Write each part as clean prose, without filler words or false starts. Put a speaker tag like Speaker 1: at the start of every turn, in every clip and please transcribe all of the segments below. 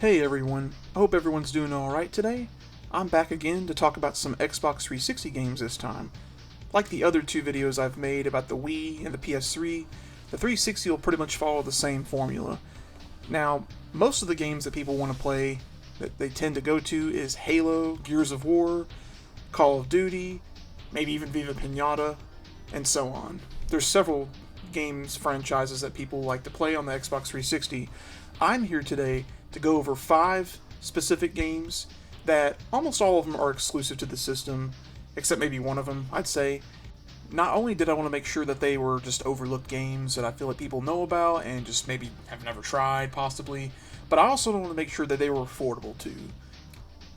Speaker 1: Hey everyone, I hope everyone's doing alright today. I'm back again to talk about some Xbox 360 games this time. Like the other two videos I've made about the Wii and the PS3, the 360 will pretty much follow the same formula. Now, most of the games that people want to play that they tend to go to is Halo, Gears of War, Call of Duty, maybe even Viva Pinata, and so on. There's several games franchises that people like to play on the Xbox 360. I'm here today to go over 5 specific games that almost all of them are exclusive to the system, except maybe one of them, I'd say. Not only did I want to make sure that they were just overlooked games that I feel like people know about and just maybe have never tried, possibly, but I also want to make sure that they were affordable too.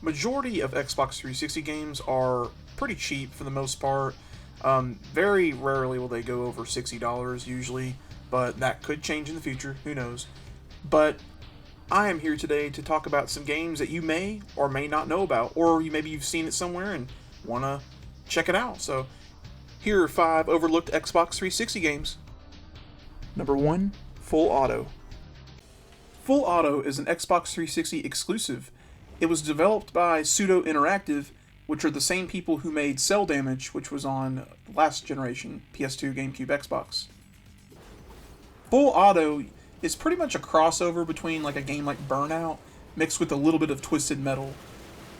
Speaker 1: Majority of Xbox 360 games are pretty cheap for the most part. Very rarely will they go over $60 usually, but that could change in the future, who knows. But I am here today to talk about some games that you may or may not know about, or maybe you've seen it somewhere and want to check it out. So, here are 5 overlooked Xbox 360 games. Number 1, Full Auto. Full Auto is an Xbox 360 exclusive. It was developed by Pseudo Interactive, which are the same people who made Cell Damage, which was on last generation PS2, GameCube, Xbox. Full Auto is pretty much a crossover between like a game like Burnout mixed with a little bit of Twisted Metal.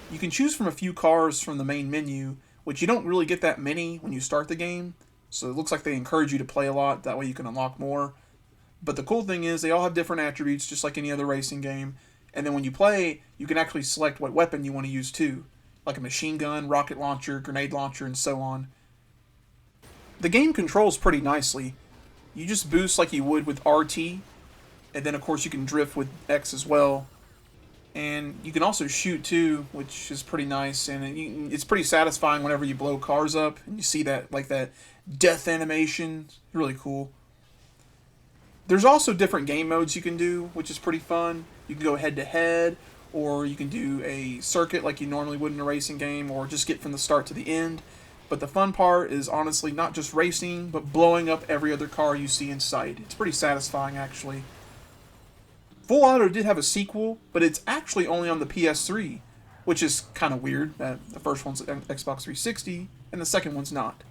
Speaker 1: You can choose from a few cars from the main menu, which you don't really get that many when you start the game, so it looks like they encourage you to play a lot, that way you can unlock more. But the cool thing is they all have different attributes just like any other racing game, and then when you play, you can actually select what weapon you want to use too, like a machine gun, rocket launcher, grenade launcher, and so on. The game controls pretty nicely. You just boost like you would with RT, and then of course you can drift with X as well. And you can also shoot too, which is pretty nice, and it's pretty satisfying whenever you blow cars up and you see that like that death animation. It's really cool. There's also different game modes you can do, which is pretty fun. You can go head to head, or you can do a circuit like you normally would in a racing game, or just get from the start to the end. But the fun part is honestly not just racing, but blowing up every other car you see in sight. It's pretty satisfying actually. Full Auto did have a sequel, but it's actually only on the PS3, which is kind of weird that the first one's Xbox 360 and the second one's not.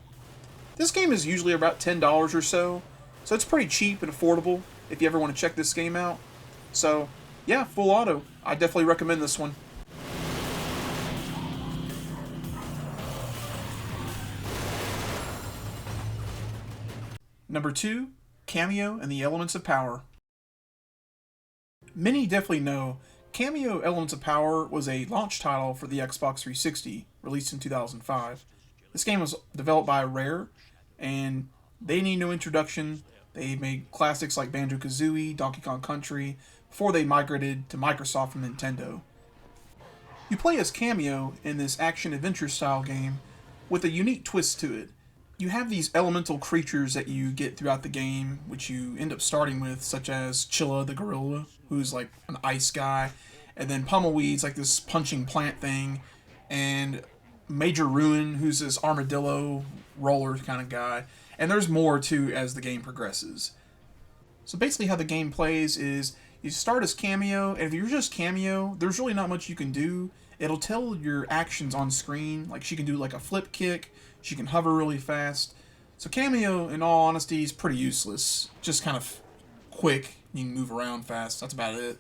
Speaker 1: This game is usually about $10 or so it's pretty cheap and affordable if you ever want to check this game out. So, yeah, Full Auto. I definitely recommend this one. Number 2, Kameo and the Elements of Power. Many definitely know Kameo Elements of Power was a launch title for the Xbox 360, released in 2005. This game was developed by Rare, and they need no introduction. They made classics like Banjo-Kazooie, Donkey Kong Country, before they migrated to Microsoft from Nintendo. You play as Kameo in this action-adventure style game with a unique twist to it. You have these elemental creatures that you get throughout the game, which you end up starting with, such as Chilla the gorilla, who's like an ice guy, and then Pummleweed's like this punching plant thing, and Major Ruin, who's this armadillo roller kind of guy, and there's more too as the game progresses. So basically how the game plays is you start as Kameo, and if you're just Kameo, there's really not much you can do. It'll tell your actions on screen, like she can do like a flip kick, she can hover really fast. So Kameo, in all honesty, is pretty useless. Just kind of quick, you can move around fast, that's about it.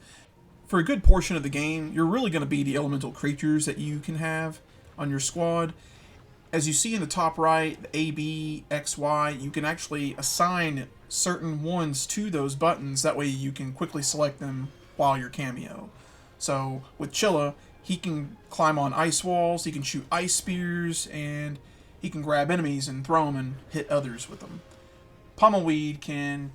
Speaker 1: For a good portion of the game, you're really going to be the elemental creatures that you can have on your squad. As you see in the top right, the A, B, X, Y, you can actually assign certain ones to those buttons, that way you can quickly select them while you're Kameo. So with Chilla, he can climb on ice walls, he can shoot ice spears, and he can grab enemies and throw them and hit others with them. Pummleweed can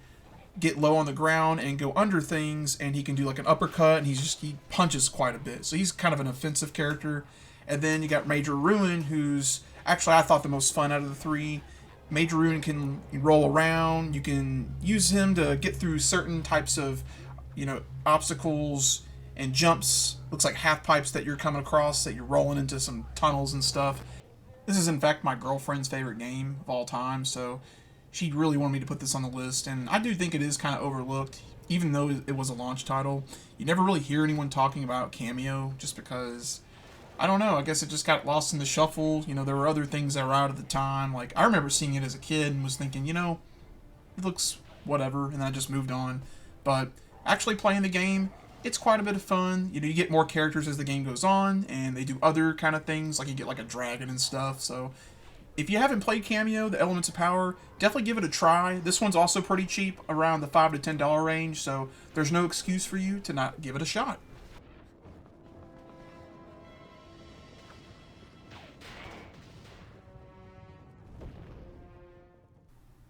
Speaker 1: get low on the ground and go under things, and he can do like an uppercut, and he punches quite a bit. So he's kind of an offensive character. And then you got Major Ruin, who's actually I thought the most fun out of the 3. Major Ruin can roll around. You can use him to get through certain types of, obstacles and jumps. Looks like half pipes that you're coming across, that you're rolling into some tunnels and stuff. This is in fact my girlfriend's favorite game of all time, so she really wanted me to put this on the list, and I do think it is kind of overlooked. even though it was a launch title, you never really hear anyone talking about Kameo just because, I don't know, I guess it just got lost in the shuffle. You know, there were other things that were out at the time. Like, I remember seeing it as a kid and was thinking, it looks whatever, and then I just moved on. But actually playing the game, it's quite a bit of fun. You get more characters as the game goes on, and they do other kind of things, like you get like a dragon and stuff. So if you haven't played Kameo, the Elements of Power, definitely give it a try. This one's also pretty cheap, around the $5 to $10 range, so there's no excuse for you to not give it a shot.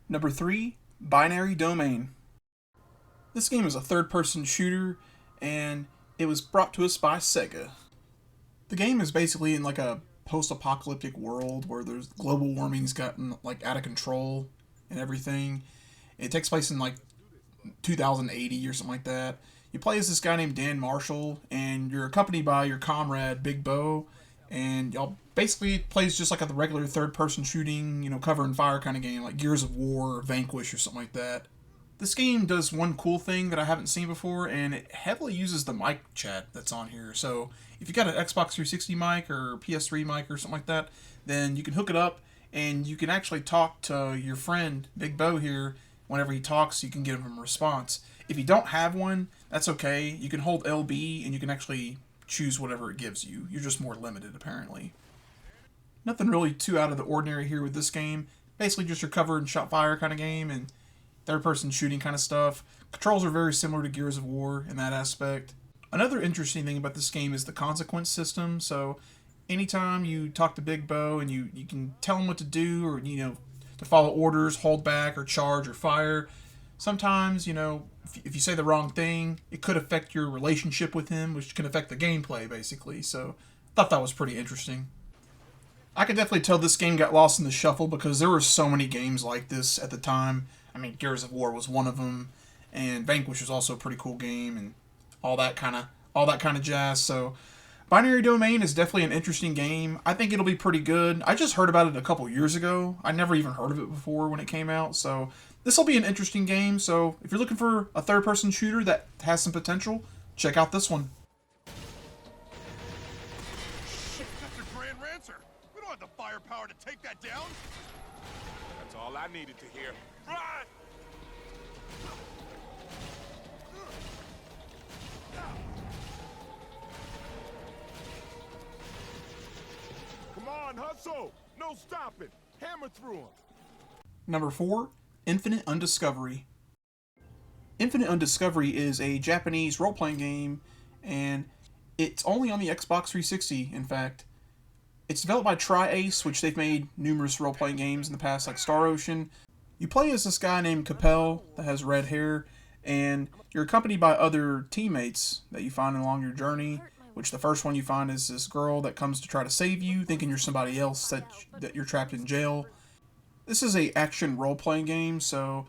Speaker 1: Number 3, Binary Domain. This game is a third-person shooter, and it was brought to us by Sega. The game is basically in like a post-apocalyptic world where there's global warming's gotten like out of control and everything. It takes place in like 2080 or something like that. You play as this guy named Dan Marshall, and you're accompanied by your comrade Big Bo, and y'all basically plays just like a regular third-person shooting, cover and fire kind of game, like Gears of War or Vanquish or something like that. This game does one cool thing that I haven't seen before, and it heavily uses the mic chat that's on here. So if you got an Xbox 360 mic or PS3 mic or something like that, then you can hook it up and you can actually talk to your friend Big Bo here. Whenever he talks, you can give him a response. If you don't have one, that's okay. You can hold LB and you can actually choose whatever it gives you. You're just more limited, apparently. Nothing really too out of the ordinary here with this game. Basically just your cover and shot fire kind of game and third-person shooting kind of stuff. Controls are very similar to Gears of War in that aspect. Another interesting thing about this game is the consequence system. So anytime you talk to Big Bo and you can tell him what to do or, to follow orders, hold back or charge or fire, sometimes, if you say the wrong thing, it could affect your relationship with him, which can affect the gameplay, basically. So I thought that was pretty interesting. I could definitely tell this game got lost in the shuffle because there were so many games like this at the time. I mean, Gears of War was one of them, and Vanquish was also a pretty cool game, and all that kind of jazz. So, Binary Domain is definitely an interesting game. I think it'll be pretty good. I just heard about it a couple years ago. I never even heard of it before when it came out. So, this will be an interesting game. So, if you're looking for a third-person shooter that has some potential, check out this one.
Speaker 2: Shit, that's a Grand Rancer. We don't have the firepower to take that down. That's all I needed to hear. Run! Come on, hustle! No stopping! Hammer through him!
Speaker 1: Number 4, Infinite Undiscovery. Infinite Undiscovery is a Japanese role-playing game, and it's only on the Xbox 360, in fact. It's developed by Tri-Ace, which they've made numerous role-playing games in the past, like Star Ocean. You play as this guy named Capel that has red hair, and you're accompanied by other teammates that you find along your journey, which the first one you find is this girl that comes to try to save you, thinking you're somebody else, that you're trapped in jail. This is a action role-playing game, so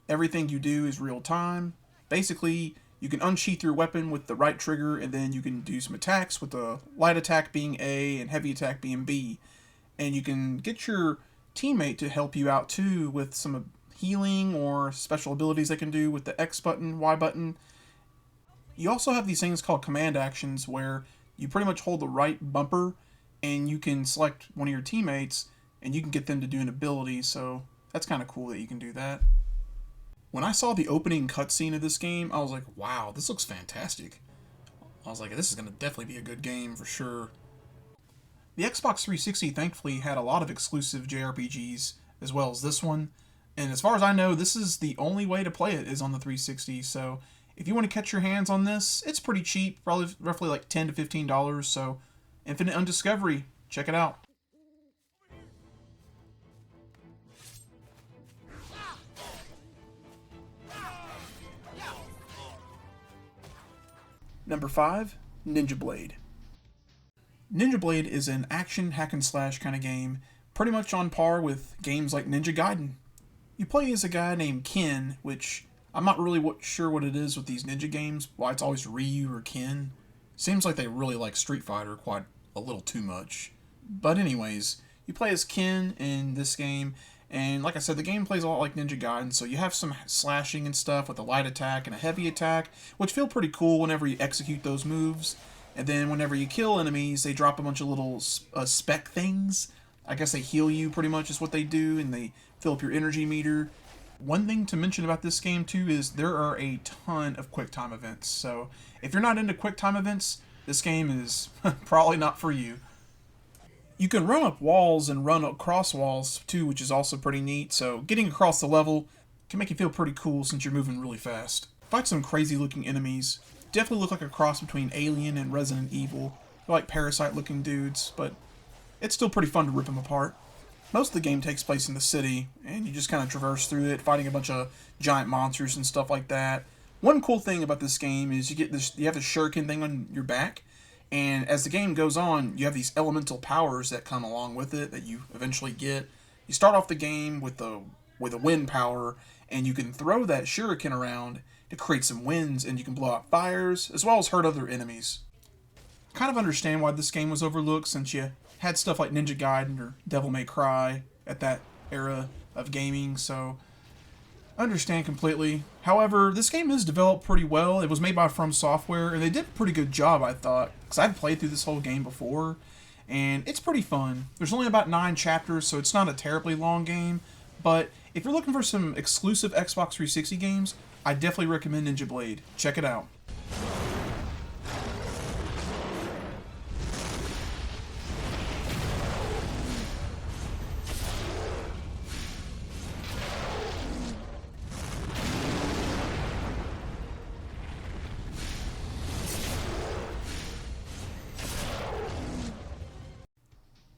Speaker 1: everything you do is real time. Basically, you can unsheath your weapon with the right trigger, and then you can do some attacks, with the light attack being A and heavy attack being B. And you can get your teammate to help you out too with some healing or special abilities they can do with the X button, Y button. You also have these things called command actions where you pretty much hold the right bumper and you can select one of your teammates and you can get them to do an ability, so that's kind of cool that you can do that. When I saw the opening cutscene of this game, I was like, wow, this looks fantastic. I was like, this is going to definitely be a good game for sure. The Xbox 360 thankfully had a lot of exclusive JRPGs as well as this one, and as far as I know, this is the only way to play it is on the 360, so if you want to catch your hands on this, it's pretty cheap, probably roughly like $10 to $15, so Infinite Undiscovery, check it out. Number 5, Ninja Blade. Ninja Blade is an action hack and slash kind of game, pretty much on par with games like Ninja Gaiden. You play as a guy named Ken, which I'm not really sure what it is with these ninja games, why it's always Ryu or Ken. Seems like they really like Street Fighter quite a little too much. But anyways, you play as Ken in this game, And like I said, the game plays a lot like Ninja Gaiden, so you have some slashing and stuff with a light attack and a heavy attack, which feel pretty cool whenever you execute those moves. And then whenever you kill enemies, they drop a bunch of little spec things. I guess they heal you pretty much is what they do, and they fill up your energy meter. One thing to mention about this game too is there are a ton of quick time events. So if you're not into quick time events, this game is probably not for you. You can run up walls and run across walls too, which is also pretty neat. So getting across the level can make you feel pretty cool since you're moving really fast. Fight some crazy looking enemies. Definitely look like a cross between Alien and Resident Evil. They're like parasite looking dudes, but it's still pretty fun to rip them apart. Most of the game takes place in the city, and you just kind of traverse through it, fighting a bunch of giant monsters and stuff like that. One cool thing about this game is you have this shuriken thing on your back, and as the game goes on, you have these elemental powers that come along with it that you eventually get. You start off the game with a wind power, and you can throw that shuriken around to create some winds, and you can blow out fires as well as hurt other enemies. Kind of understand why this game was overlooked since you had stuff like Ninja Gaiden or Devil May Cry at that era of gaming, so I understand completely. However, this game is developed pretty well. It was made by From Software, and they did a pretty good job, I thought, because I've played through this whole game before, and it's pretty fun. There's only about 9 chapters, so it's not a terribly long game, but if you're looking for some exclusive Xbox 360 games, I definitely recommend Ninja Blade. Check it out.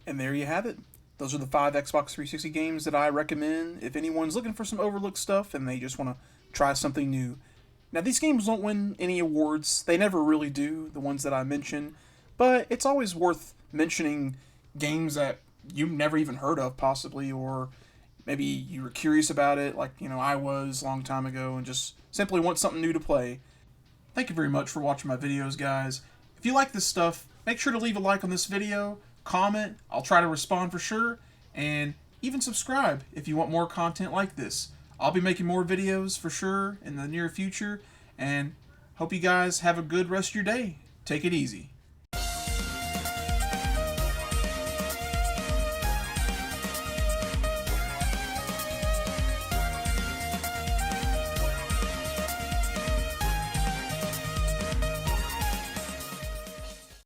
Speaker 1: And there you have it. Those are the 5 Xbox 360 games that I recommend if anyone's looking for some overlooked stuff and they just want to try something new. Now, these games don't win any awards. They never really do, the ones that I mention. But it's always worth mentioning games that you've never even heard of, possibly, or maybe you were curious about it, like, I was a long time ago, and just simply want something new to play. Thank you very much for watching my videos, guys. If you like this stuff, make sure to leave a like on this video, comment, I'll try to respond for sure, and even subscribe if you want more content like this. I'll be making more videos for sure in the near future, and hope you guys have a good rest of your day. Take it easy.